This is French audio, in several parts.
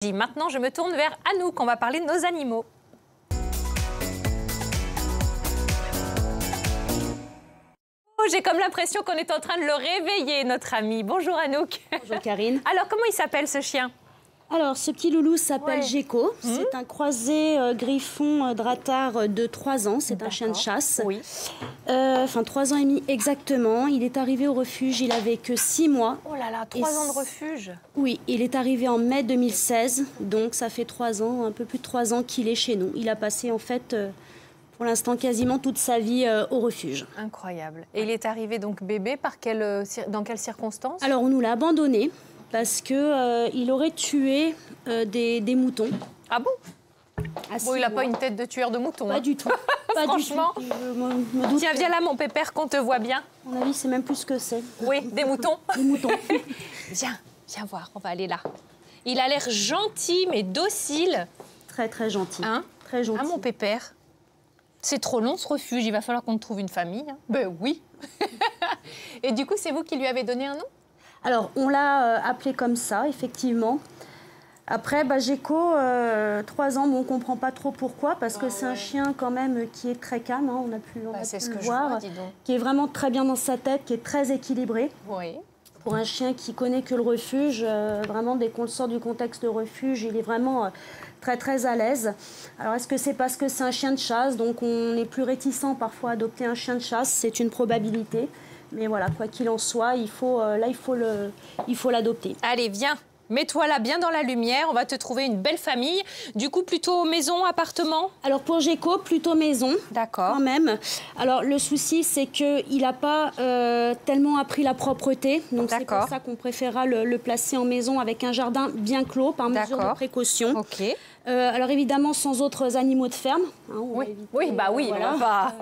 Maintenant, je me tourne vers Anouk, on va parler de nos animaux. Oh, j'ai comme l'impression qu'on est en train de le réveiller, notre ami. Bonjour Anouk. Bonjour Karine. Alors, comment il s'appelle ce chien? Alors, ce petit loulou s'appelle Gecko. C'est un croisé griffon drattard de 3 ans. C'est un chien de chasse. Oui. Enfin, 3 ans et demi exactement. Il est arrivé au refuge, il avait que 6 mois. Oh là là, 3 ans de refuge. Oui, il est arrivé en mai 2016. Donc, ça fait 3 ans, un peu plus de 3 ans qu'il est chez nous. Il a passé, en fait, pour l'instant, quasiment toute sa vie au refuge. Incroyable. Et il est arrivé donc bébé dans quelles circonstances? Alors, on nous l'a abandonné parce qu'il aurait tué des moutons. Ah bon? Bon, il n'a pas une tête de tueur de moutons. Pas du tout. Pas Franchement. du tout. Tiens, viens là, mon pépère, qu'on te voit bien. À mon avis, c'est même plus ce que c'est. Oui, des moutons. Des moutons. Viens voir, on va aller là. Il a l'air gentil, mais docile. Très, très gentil. Hein? Très gentil. Ah, mon pépère. C'est trop long, ce refuge. Il va falloir qu'on te trouve une famille. Hein. Ben oui. Et du coup, c'est vous qui lui avez donné un nom? Alors, on l'a appelé comme ça, effectivement. Après, Gecko, 3 ans, on ne comprend pas trop pourquoi, parce que c'est un chien quand même qui est très calme, hein, on a pu, le voir, qui est vraiment très bien dans sa tête, qui est très équilibré. Oui. Pour un chien qui connaît que le refuge, vraiment, dès qu'on le sort du contexte de refuge, il est vraiment très, très à l'aise. Alors, est-ce que c'est parce que c'est un chien de chasse, donc on est plus réticent parfois à adopter un chien de chasse, c'est une probabilité. Mais voilà, quoi qu'il en soit, il faut l'adopter. Allez, viens. Mets-toi là bien dans la lumière, on va te trouver une belle famille. Du coup, plutôt maison, appartement? Alors pour Gecko, plutôt maison. D'accord. Quand même. Alors le souci, c'est qu'il n'a pas tellement appris la propreté. Donc c'est pour ça qu'on préférera le placer en maison avec un jardin bien clos, par mesure de précaution. Ok. Alors évidemment, sans autres animaux de ferme. Hein, oui, bah oui, voilà. On va...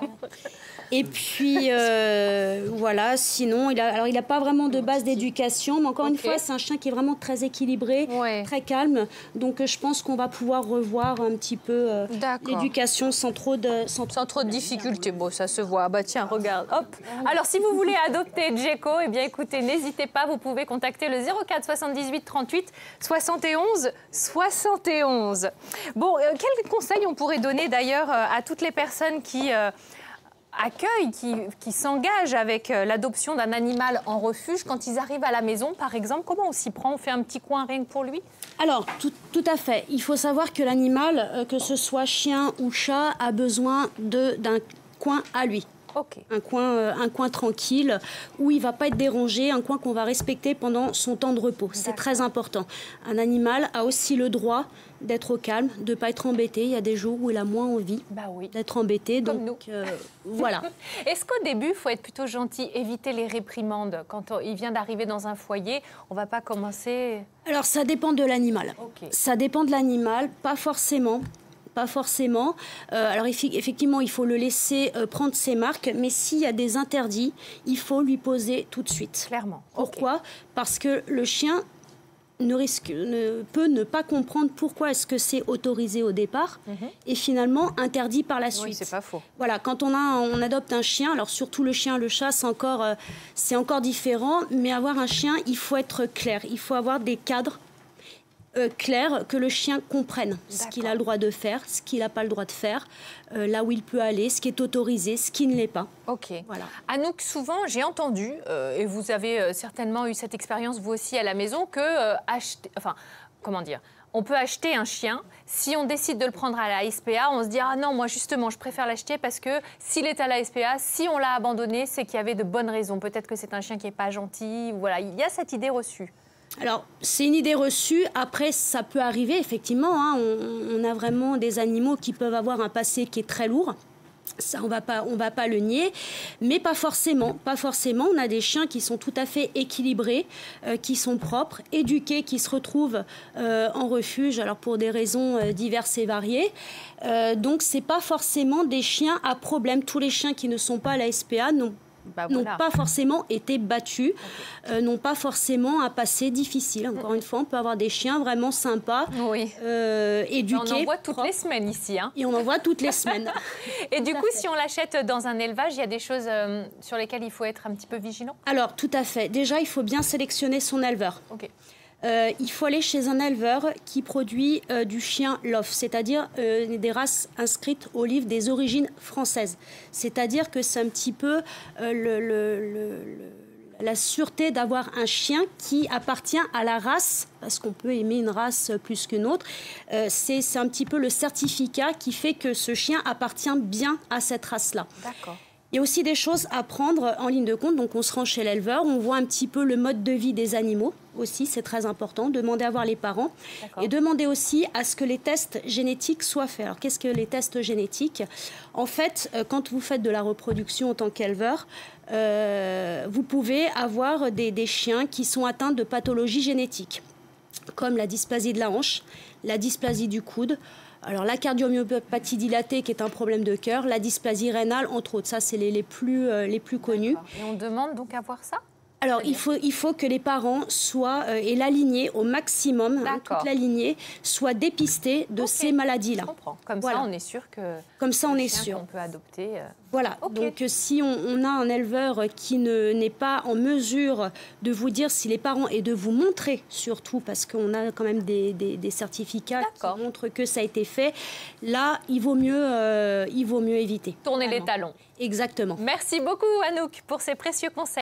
Et puis, voilà, sinon, il n'a pas vraiment de base d'éducation. Mais encore une fois, c'est un chien qui est vraiment très équilibré, très calme. Donc, je pense qu'on va pouvoir revoir un petit peu l'éducation sans trop de difficultés. Bon, ça se voit. Bah tiens, regarde, hop. Alors, si vous voulez adopter Gecko, eh bien, écoutez, n'hésitez pas. Vous pouvez contacter le 04 78 38 71 71. Bon, quels conseils on pourrait donner d'ailleurs à toutes les personnes qui... accueillent, qui s'engagent avec l'adoption d'un animal en refuge quand ils arrivent à la maison, par exemple? Comment on s'y prend? On fait un petit coin rien que pour lui? Alors, tout à fait. Il faut savoir que l'animal, que ce soit chien ou chat, a besoin d'un coin à lui. Okay. Un coin tranquille où il ne va pas être dérangé, un coin qu'on va respecter pendant son temps de repos. C'est très important. Un animal a aussi le droit d'être au calme, de ne pas être embêté. Il y a des jours où il a moins envie d'être embêté. Comme donc, nous. Voilà. Est-ce qu'au début, il faut être plutôt gentil, éviter les réprimandes? Quand il vient d'arriver dans un foyer, on ne va pas commencer... Alors, ça dépend de l'animal. Okay. Ça dépend de l'animal, pas forcément. Pas forcément. Alors effectivement, il faut le laisser prendre ses marques, mais s'il y a des interdits, il faut lui poser tout de suite. Clairement. Pourquoi? Parce que le chien peut ne pas comprendre pourquoi est-ce que c'est autorisé au départ et finalement interdit par la suite. Oui, c'est pas faux. Voilà, quand on adopte un chien, alors surtout le chien, le chat, c'est encore différent, mais avoir un chien, il faut être clair, il faut avoir des cadres clair, que le chien comprenne ce qu'il a le droit de faire, ce qu'il n'a pas le droit de faire, là où il peut aller, ce qui est autorisé, ce qui ne l'est pas. Ok. Voilà. Anouk, souvent, j'ai entendu, et vous avez certainement eu cette expérience vous aussi à la maison, que on peut acheter un chien. Si on décide de le prendre à la SPA, on se dit « Ah non, moi justement, je préfère l'acheter parce que s'il est à la SPA, si on l'a abandonné, c'est qu'il y avait de bonnes raisons. Peut-être que c'est un chien qui n'est pas gentil. » Voilà, il y a cette idée reçue. Alors, c'est une idée reçue. Après, ça peut arriver, effectivement. Hein. On a vraiment des animaux qui peuvent avoir un passé qui est très lourd. Ça, on va pas le nier. Mais pas forcément. Pas forcément. On a des chiens qui sont tout à fait équilibrés, qui sont propres, éduqués, qui se retrouvent en refuge, alors pour des raisons diverses et variées. Donc, c'est pas forcément des chiens à problème. Tous les chiens qui ne sont pas à la SPA n'ont pas forcément été battus, n'ont pas forcément un passé difficile. Encore une fois, on peut avoir des chiens vraiment sympas, éduqués. On en voit toutes les semaines ici. Hein. Et on en voit toutes les semaines. Et du coup, si on l'achète dans un élevage, il y a des choses sur lesquelles il faut être un petit peu vigilant? Alors, tout à fait. Déjà, il faut bien sélectionner son éleveur. il faut aller chez un éleveur qui produit du chien LOF, c'est-à-dire des races inscrites au livre des origines françaises. C'est-à-dire que c'est un petit peu la sûreté d'avoir un chien qui appartient à la race, parce qu'on peut aimer une race plus qu'une autre. C'est un petit peu le certificat qui fait que ce chien appartient bien à cette race-là. D'accord. Il y a aussi des choses à prendre en ligne de compte. Donc, on se rend chez l'éleveur, on voit un petit peu le mode de vie des animaux aussi, c'est très important. Demander à voir les parents et demander aussi à ce que les tests génétiques soient faits. Alors, qu'est-ce que les tests génétiques? En fait, quand vous faites de la reproduction en tant qu'éleveur, vous pouvez avoir des chiens qui sont atteints de pathologies génétiques, comme la dysplasie de la hanche, la dysplasie du coude. Alors, la cardiomyopathie dilatée, qui est un problème de cœur, la dysplasie rénale, entre autres. Ça, c'est les plus connus. Et on demande donc à voir ça? Alors, il faut que les parents soient, et la lignée au maximum, toute la lignée, soit dépistée de ces maladies-là. Je comprends. Comme ça, on est sûr que... Comme ça, on est sûr. On peut adopter... Voilà. Donc, si on a un éleveur qui n'est pas en mesure de vous dire si les parents, et de vous montrer surtout, parce qu'on a quand même des certificats qui montrent que ça a été fait, là, il vaut mieux éviter. Tourner les talons. Exactement. Merci beaucoup, Anouk, pour ces précieux conseils.